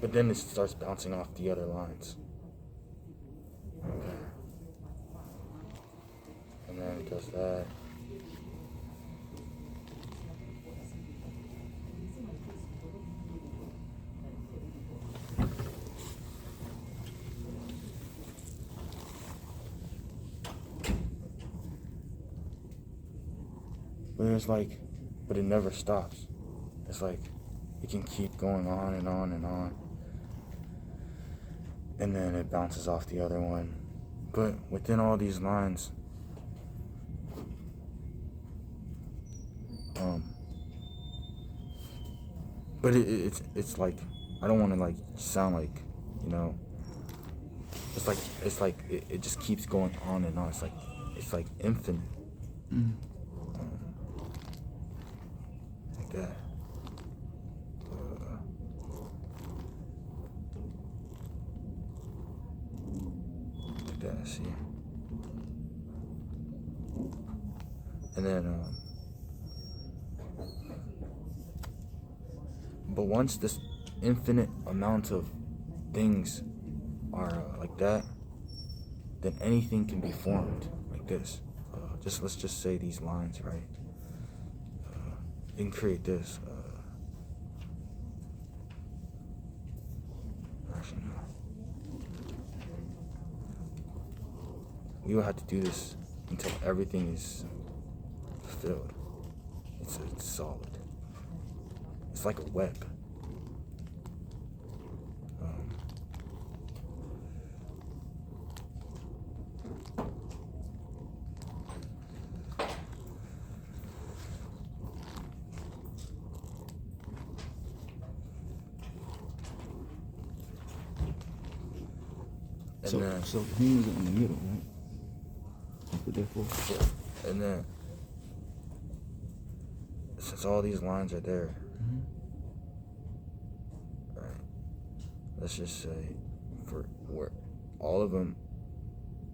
But then it starts bouncing off the other lines. Okay. And then it does that. But it never stops. It's like, it can keep going on and on and on. And then it bounces off the other one. But within all these lines, but it's like, I don't want to like sound like, you know, it's like it just keeps going on and on. It's like infinite. Like that. Like that, see? And then, but once this infinite amount of things are like that, then anything can be formed like this. Let's just say these lines, right? You can create this. Actually, no. We will have to do this until everything is filled. It's solid. It's like a web. So humans are in the middle, right? That's what they're for. Yeah. And then, since all these lines are there, right? Let's just say, for where all of them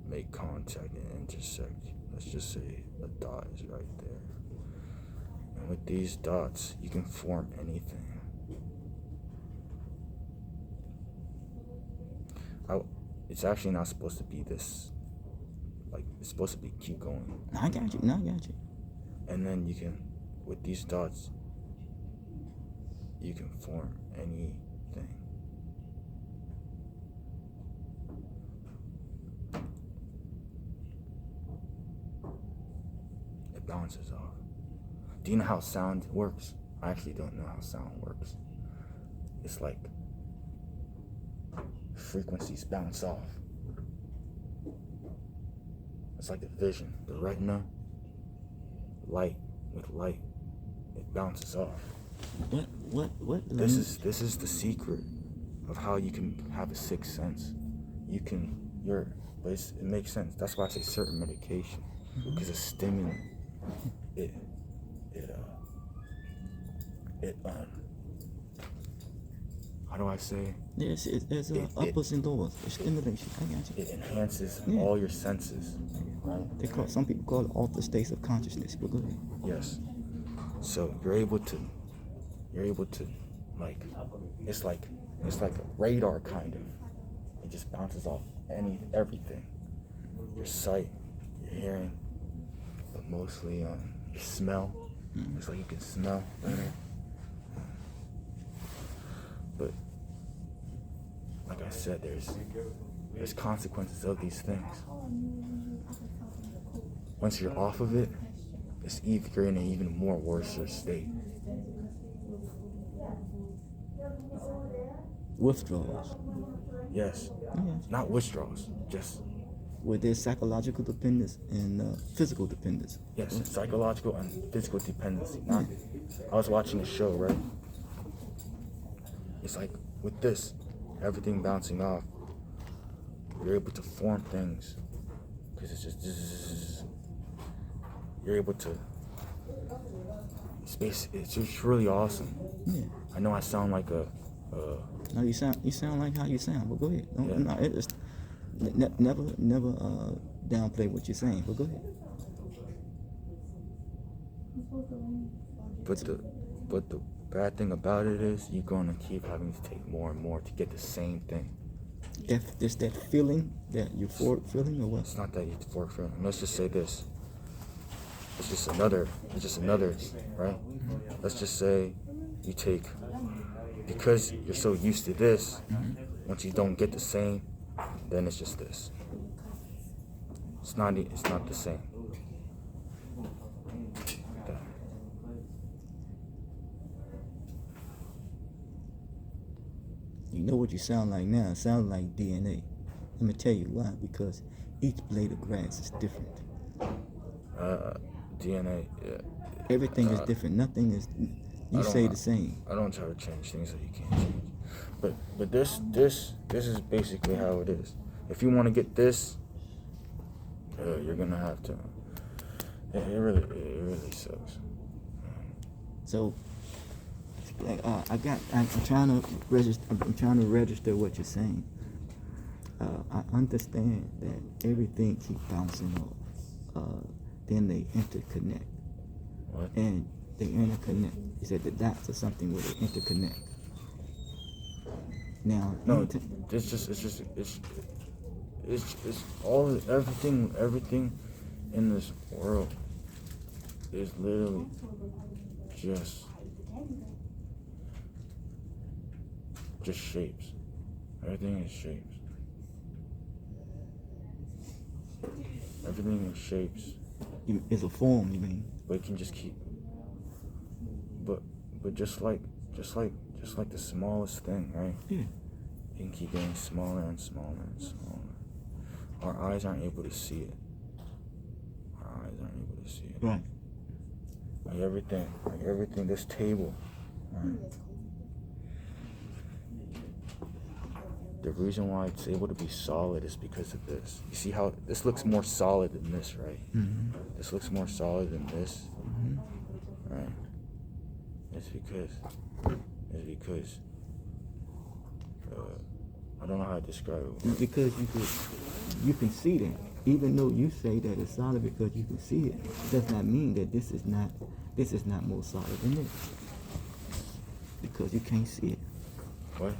make contact and intersect. Let's just say a dot is right there. And with these dots, you can form anything. It's actually not supposed to be this, like, it's supposed to be keep going. I got you. And then you can, with these dots, you can form anything. It bounces off. Do you know how sound works? I actually don't know how sound works. It's like frequencies bounce off. It's like the vision, the retina, light with light, it bounces off. What? This is the secret of how you can have a sixth sense. But it makes sense. That's why I say certain medication, because a stimulant, how do I say? Yes, it's uppers and lowers. It stimulates you. I got you. It enhances all your senses, right? Some people call it altered states of consciousness. But go ahead. Yes. So you're able to like, it's like a radar kind of. It just bounces off everything. Your sight, your hearing, but mostly your smell. It's like you can smell better. But like I said, there's consequences of these things. Once you're off of it, you're in an even more worse state. Withdrawals. Yes. Not withdrawals, just where there's psychological dependence and physical dependence. Yes, psychological and physical dependency. I was watching a show, right? It's like with this, everything bouncing off, you're able to form things. Because it's just, you're able to, it's just really awesome. Yeah. I know I sound like no, you sound like how you sound, but go ahead. Never downplay what you're saying, but go ahead. But the bad thing about it is you're gonna keep having to take more and more to get the same thing. There's that feeling, that euphoric feeling, or what? It's not that euphoric feeling. Let's just say this. It's just another, right? Let's just say you take, because you're so used to this, once you don't get the same, then it's just this. It's not the same. You know what you sound like now? It sounds like DNA. Let me tell you why. Because each blade of grass is different. DNA, yeah. Everything is different. Nothing is. You say the same. I don't try to change things that you can't change. But this is basically how it is. If you want to get this, you're gonna have to. It really sucks. So, I'm trying to register what you're saying. I understand that everything keeps bouncing off. Then they interconnect. What? And they interconnect. You said the dots or something where they interconnect. Now, no, it's all everything in this world is literally just shapes. Everything is shapes. Everything is shapes. It's a form, you mean? But it can just keep. But just like the smallest thing, right? Yeah. It can keep getting smaller and smaller and smaller. Our eyes aren't able to see it. Right. Like everything. This table, right? The reason why it's able to be solid is because of this. You see how this looks more solid than this, right? Mm-hmm. This looks more solid than this, Mm-hmm. right? It's because I don't know how to describe it. Because you can see that. Even though you say that it's solid because you can see it, does not mean that this is not more solid than this. Because you can't see it. What?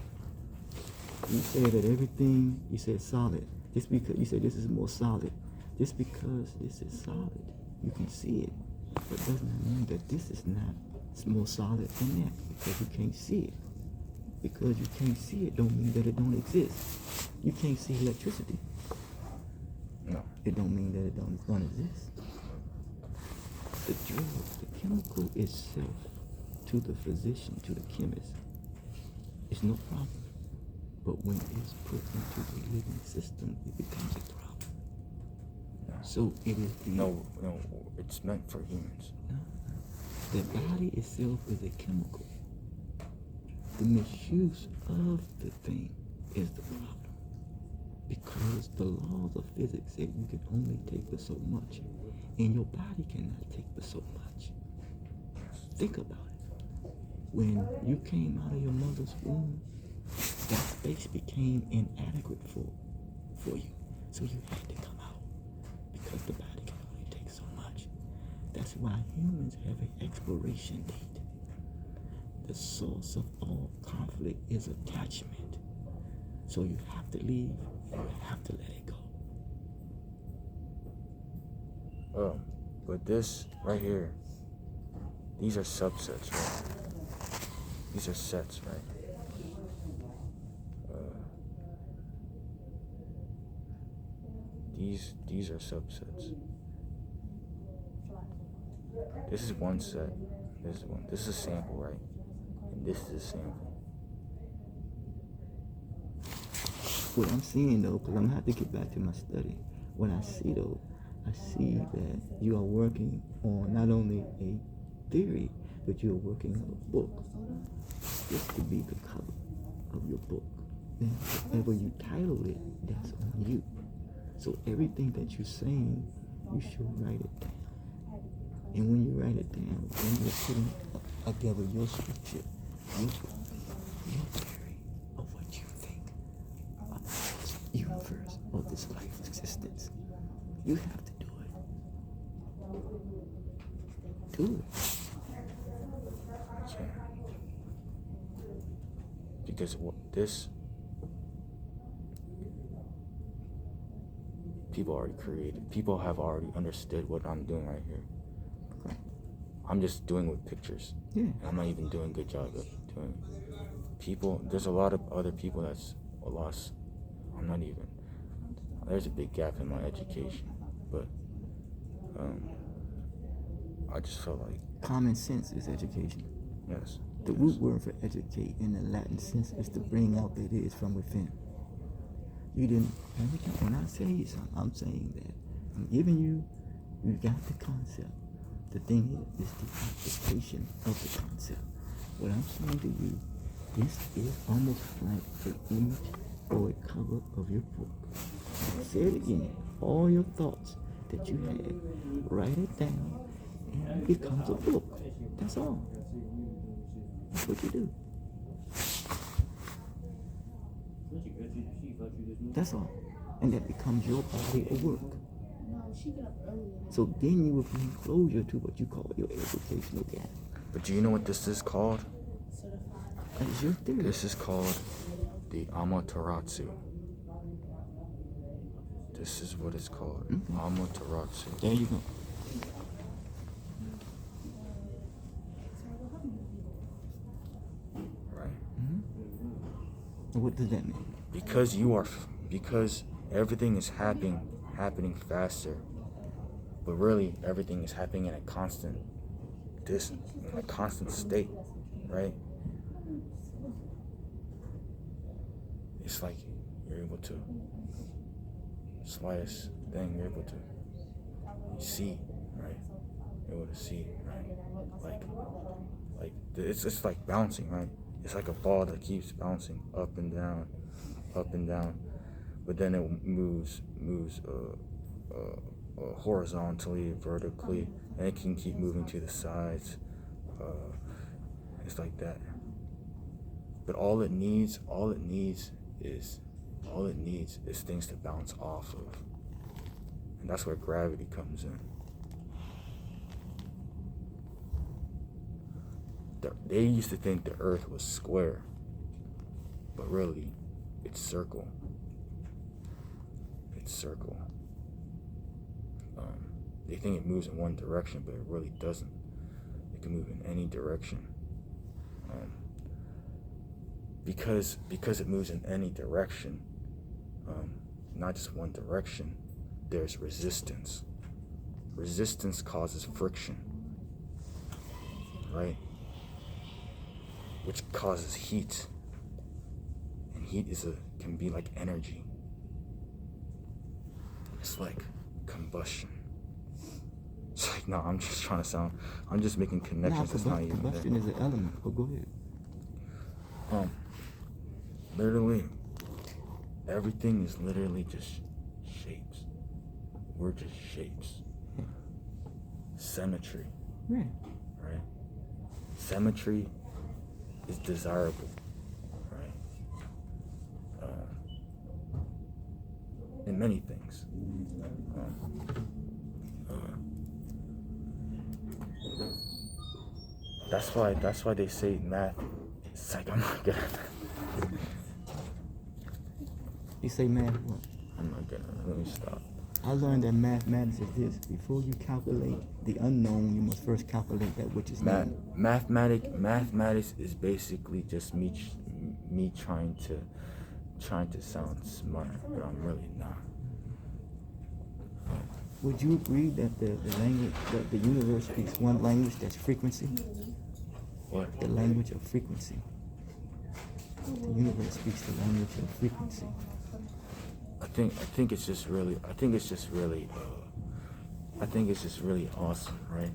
You said that everything, you said solid. Just because you said this is more solid. Just because this is solid, you can see it. But does not mean that this is not more solid than that, because you can't see it. Because you can't see it don't mean that it don't exist. You can't see electricity. No. It don't mean that it don't exist. The drug, the chemical itself, to the physician, to the chemist, is no problem. But when it's put into the living system, it becomes a problem. No. So it is No, it's meant for humans. No. The body itself is a chemical. The misuse of the thing is the problem. Because the laws of physics say you can only take but so much, and your body cannot take but so much. Think about it. When you came out of your mother's womb, that space became inadequate for you. So you had to come out because the body can only take so much. That's why humans have an expiration date. The source of all conflict is attachment. So you have to leave and you have to let it go. But this right here, these are subsets, right? These are sets, right? These are subsets. This is one set. This is a sample, right? And this is a sample. What I'm seeing though, because I'm gonna have to get back to my study. What I see though, I see that you are working on not only a theory, but you're working on a book. This could be the cover of your book. Now, whatever you title it, that's on you. So everything that you're saying, you should write it down. And when you write it down, when you're putting together your scripture, your theory of what you think about this universe or this life's existence, you have to do it. Do it. this, people already created. People have already understood what I'm doing right here. Okay. I'm just doing with pictures. Yeah. I'm not even doing a good job of doing people. There's a lot of other people that's lost. I'm not even. There's a big gap in my education, but I just felt like Common sense is education. yes. The yes. root word for educate in the Latin sense is to bring out that it is from within. You didn't, when I say something, I'm saying that I'm giving you, you got the concept. The thing is the application of the concept. What I'm saying to you, this is almost like the image or a cover of your book. Say it again. All your thoughts that you had, write it down, and it becomes a book. That's all. That's what you do. That's all. And that becomes your body of work. So then you will bring closure to what you call your educational gap. But do you know what this is called? That is your theory. This is called the Amaterasu. This is what it's called. Amaterasu. There you go. Right? What does that mean? Because everything is happening faster, but really everything is happening in a constant state, right? It's like you're able to slightest thing you're able to see, right? You're able to see, right? Like it's like bouncing, right? It's like a ball that keeps bouncing up and down, but then it moves horizontally, vertically, and it can keep moving to the sides. It's like that. But all it needs is things to bounce off of, and that's where gravity comes in. They used to think the Earth was square, but really, it's circle. It's circle. They think it moves in one direction, but it really doesn't. It can move in any direction. Because it moves in any direction, not just one direction, there's resistance. Resistance causes friction, right? Which causes heat. And heat can be like energy. It's like combustion. It's like, no, I'm just making connections. That's not even combustion there. is an element. Oh, go ahead. Literally, everything is literally just shapes. We're just shapes. Symmetry. Yeah. Right? Symmetry is desirable, right? In many things. That's why they say math. It's like, I'm not good at that. You say math what? I'm not good at that. Let me stop. I learned that mathematics is this. Before you calculate the unknown, you must first calculate that which is known. Mathematics is basically just me trying to sound smart, but I'm really not. Would you agree that the language, that the universe speaks one language, that's frequency? What? The language of frequency. The universe speaks the language of frequency. I think it's just really awesome, right?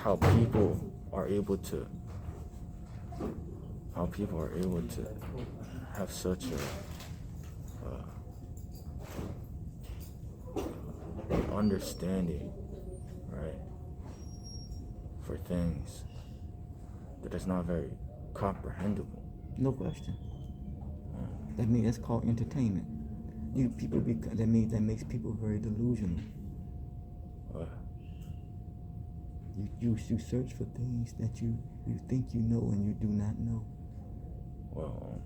How people are able to have such a understanding, right, for things that is not very comprehensible. No question. That means that's called entertainment. That means that makes people very delusional. You search for things that you think you know and you do not know. Well,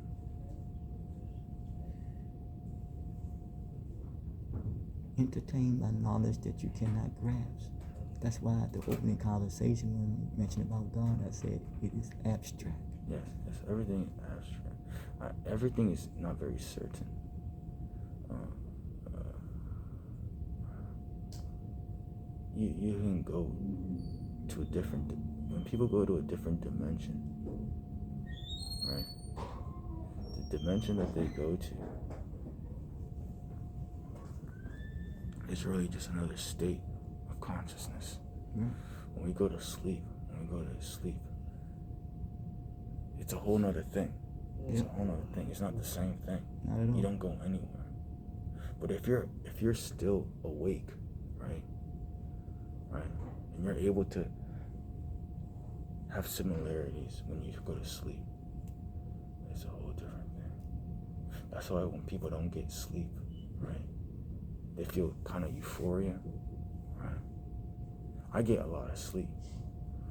entertained by knowledge that you cannot grasp. That's why at the opening conversation when we mentioned about God, I said it is abstract. yes, everything is abstract. Everything is not very certain. You can go to a different, when people go to a different dimension, right? The dimension that they go to is really just another state of consciousness. When we go to sleep, it's a whole nother thing. It's a whole nother thing. It's not the same thing. Not at all. You don't go anywhere. But if you're still awake, right, and you're able to have similarities when you go to sleep, it's a whole different thing. That's why when people don't get sleep, right, they feel kind of euphoria, right? I get a lot of sleep,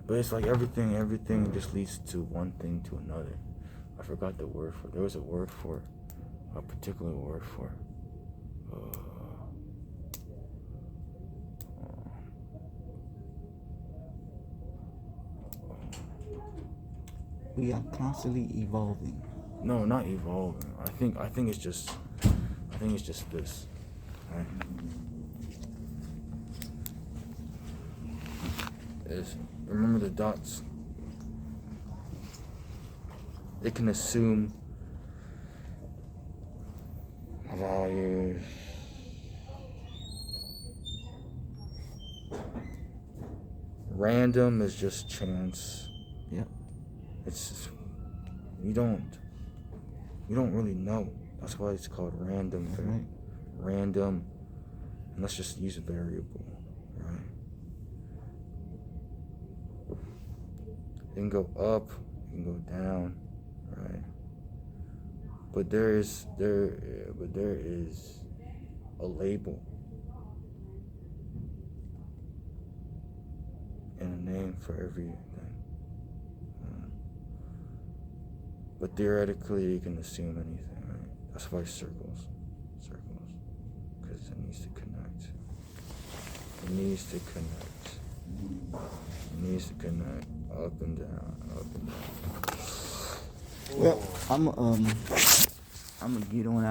but it's like everything just leads to one thing to another. I forgot the word for it. There was a particular word for it. We are constantly evolving. No, not evolving. I think it's just this. Right? Remember the dots? It can assume values. Random is just chance. Yep. It's just, we don't really know. That's why it's called random. Right. Random. And let's just use a variable, right? It can go up, it can go down, right? But there is a label and a name for everything. But theoretically, you can assume anything, right? That's why circles, because it needs to connect. It needs to connect up and down. Well, I'm gonna get on out.